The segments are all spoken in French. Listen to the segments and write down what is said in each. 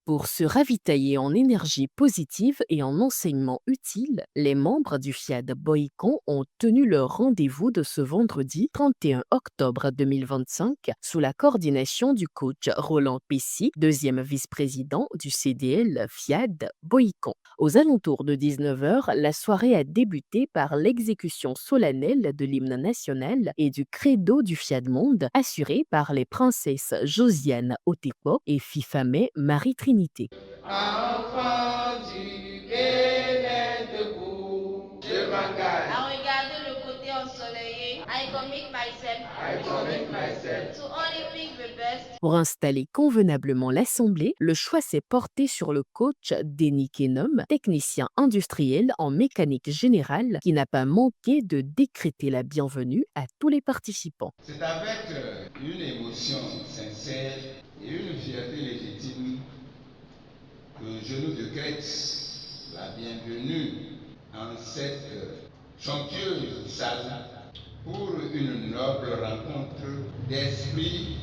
Pour se ravitailler en énergie positive et en enseignements utiles, les membres du FIAD Boycon ont tenu leur rendez-vous de ce vendredi 31 octobre 2025 sous la coordination du coach Roland Pessy, deuxième vice-président du CDL FIAD Boycon. Aux alentours de 19 heures, la soirée a débuté par l'exécution solennelle de l'hymne national et du credo du FIAD Monde, assuré par les princesses Josiane Otepo et Fifamé Marie-Trinité. Enfant du Bénin debout, je m'engage. À regarder le côté ensoleillé. I commit myself. I commit myself. To only pick the best. Pour installer convenablement l'assemblée, le choix s'est porté sur le coach Denis Kenom, technicien industriel en mécanique générale, qui n'a pas manqué de décréter la bienvenue à tous les participants. C'est avec une émotion sincère et une fierté légitime que je nous décrète la bienvenue en cette somptueuse salle pour une noble rencontre d'esprits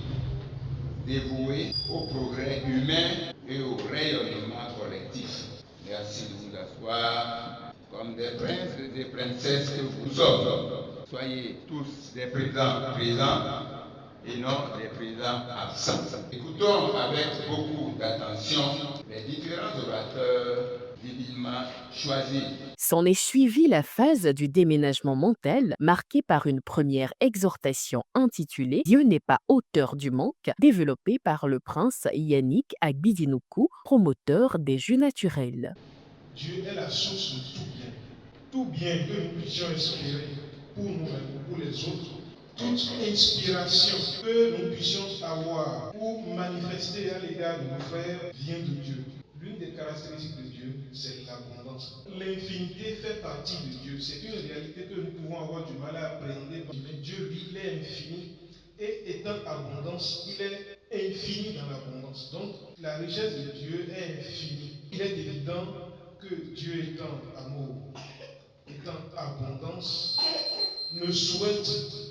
dévoués au progrès humain et au rayonnement collectif. Merci de vous asseoir comme des princes et des princesses que vous sommes. Soyez tous des présidents présents et non des présidents absents. Écoutons avec beaucoup d'attention les différents orateurs divinement choisis. S'en est suivie la phase du déménagement mental, marquée par une première exhortation intitulée Dieu n'est pas auteur du manque, développée par le prince Yannick Agbidinoukou, promoteur des jus naturels. Dieu est la source de tout bien. Tout bien que nous puissions espérer pour nous-mêmes ou pour les autres. Toute inspiration que nous puissions avoir ou manifester à l'égard de nos frères vient de Dieu. L'une des caractéristiques de Dieu, c'est l'abondance. L'infinité fait partie de Dieu. C'est une réalité que nous pouvons avoir du mal à appréhender. Mais Dieu, lui, il est infini. Et étant abondance, il est infini dans l'abondance. Donc, la richesse de Dieu est infinie. Il est évident que Dieu étant amour, étant abondance, ne souhaite,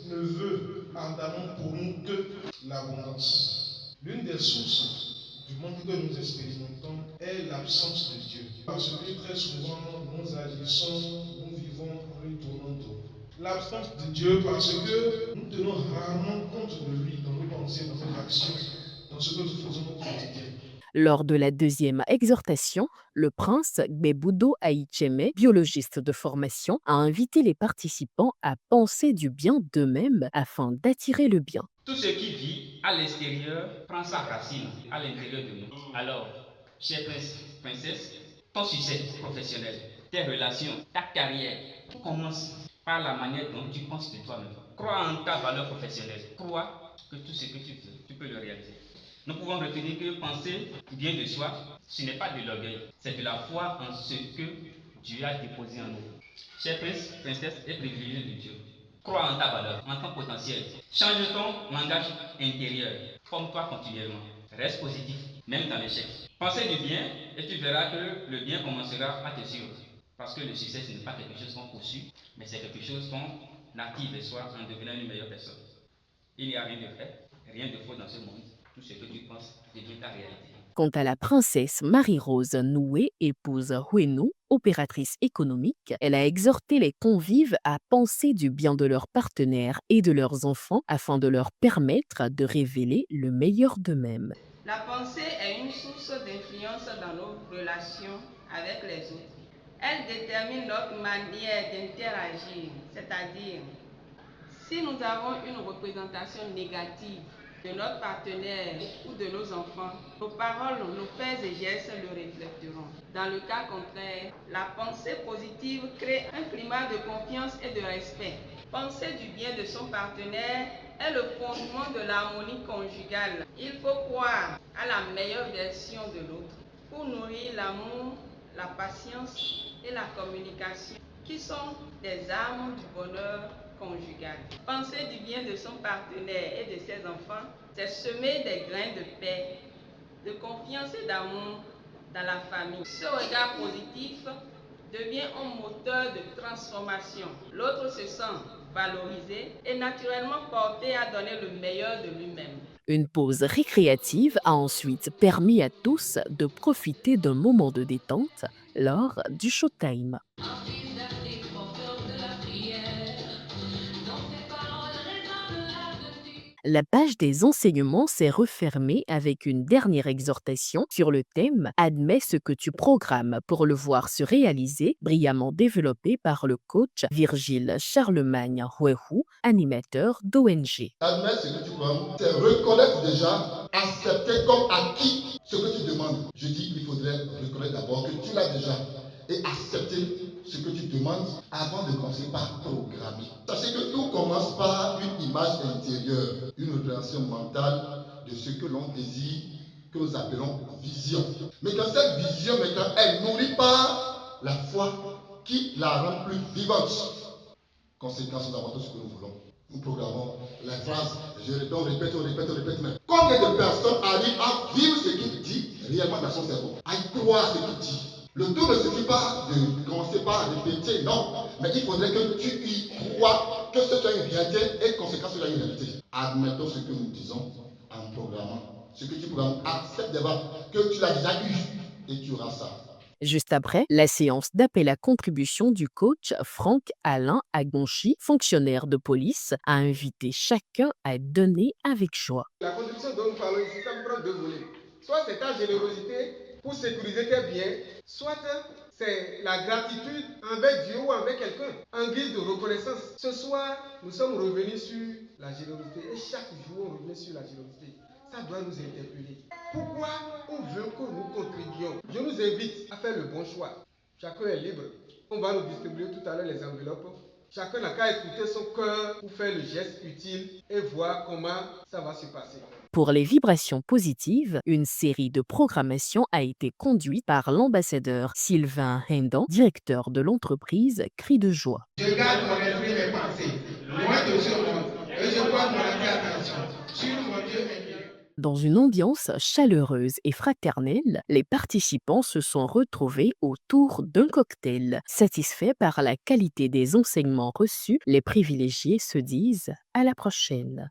ne veut ardemment pour nous que l'abondance. L'une des sources du manque que nous expérimentons est l'absence de Dieu. Parce que très souvent, nous agissons, nous vivons en lui tournant dos. L'absence de Dieu parce que nous tenons rarement compte de lui dans nos pensées, dans nos actions, dans ce que nous faisons au quotidien. Lors de la deuxième exhortation, le prince Gbeboudo Aïcheme, biologiste de formation, a invité les participants à penser du bien d'eux-mêmes afin d'attirer le bien. Tout ce qui vit à l'extérieur prend sa racine à l'intérieur de nous. Alors, chers princes, princesses, ton succès professionnel, tes relations, ta carrière, tout commence par la manière dont tu penses de toi-même. Crois en ta valeur professionnelle. Crois que tout ce que tu veux, tu peux le réaliser. Nous pouvons retenir que penser bien de soi, ce n'est pas de l'orgueil, c'est de la foi en ce que Dieu a déposé en nous. Chers princes, princesses et privilégiés de Dieu, crois en ta valeur, en ton potentiel. Change ton langage intérieur. Forme-toi continuellement. Reste positif, même dans l'échec. Pensez du bien et tu verras que le bien commencera à te suivre. Parce que le succès, ce n'est pas quelque chose qu'on poursuit, mais c'est quelque chose qu'on active de soi en devenant une meilleure personne. Il n'y a rien de vrai, rien de faux dans ce monde. Tout ce que tu penses devient ta réalité. Quant à la princesse Marie-Rose Noué, épouse Huenu, opératrice économique, elle a exhorté les convives à penser du bien de leurs partenaires et de leurs enfants afin de leur permettre de révéler le meilleur d'eux-mêmes. La pensée est une source d'influence dans nos relations avec les autres. Elle détermine notre manière d'interagir, c'est-à-dire si nous avons une représentation négative de notre partenaire ou de nos enfants, nos paroles, nos faits et gestes le reflèteront. Dans le cas contraire, la pensée positive crée un climat de confiance et de respect. Penser du bien de son partenaire est le fondement de l'harmonie conjugale. Il faut croire à la meilleure version de l'autre pour nourrir l'amour, la patience et la communication, qui sont des armes du bonheur conjugal. Penser du bien de son partenaire et de ses enfants, c'est semer des grains de paix, de confiance et d'amour dans la famille. Ce regard positif devient un moteur de transformation. L'autre se sent valorisé et naturellement porté à donner le meilleur de lui-même. Une pause récréative a ensuite permis à tous de profiter d'un moment de détente lors du showtime. La page des enseignements s'est refermée avec une dernière exhortation sur le thème Admets ce que tu programmes pour le voir se réaliser, brillamment développé par le coach Virgile Charlemagne Huehou, animateur d'ONG. Admettre ce que tu prends, c'est reconnaître déjà, accepter comme acquis ce que tu demandes. Je dis qu'il faudrait reconnaître d'abord que tu l'as déjà et accepter ce que tu demandes avant de commencer par programmer. Sachez que tout commence par une image intérieure, une représentation mentale de ce que l'on désire, que nous appelons vision. Mais quand cette vision, maintenant, elle nourrit pas la foi qui la rend plus vivante. Conséquence, nous avons tout ce que nous voulons. Nous programmons la phrase, je répète, on répète, mais combien de personnes arrivent à vivre ce qu'il dit réellement dans son cerveau, à y croire ce qu'il dit? Le tout ne suffit pas de commencer par répéter, non, mais il faudrait que tu y crois, que ce soit une réalité et conséquence sur la réalité. Admettons ce que nous disons en programmant. Ce que tu programmes, accepte d'abord que tu l'as déjà eu et tu auras ça. Juste après, la séance d'appel à contribution du coach Franck Alain Agonchi, fonctionnaire de police, a invité chacun à donner avec joie. La contribution dont nous parlons ici, ça me prend deux volets. Soit c'est ta générosité pour sécuriser tes biens, soit c'est la gratitude envers Dieu ou envers quelqu'un, en guise de reconnaissance. Ce soir, nous sommes revenus sur la générosité et chaque jour, on revient sur la générosité. Ça doit nous interpeller. Pourquoi on veut que nous contribuions? Je nous invite à faire le bon choix. Chacun est libre. On va nous distribuer tout à l'heure les enveloppes. Chacun n'a qu'à écouter son cœur pour faire le geste utile et voir comment ça va se passer. Pour les vibrations positives, une série de programmation a été conduite par l'ambassadeur Sylvain Hendan, directeur de l'entreprise Cri de Joie. Je garde mon esprit mes pensées, loin de ce monde, et je porte mon attention sur mon Dieu intérieur. Dans une ambiance chaleureuse et fraternelle, les participants se sont retrouvés autour d'un cocktail. Satisfaits par la qualité des enseignements reçus, les privilégiés se disent à la prochaine.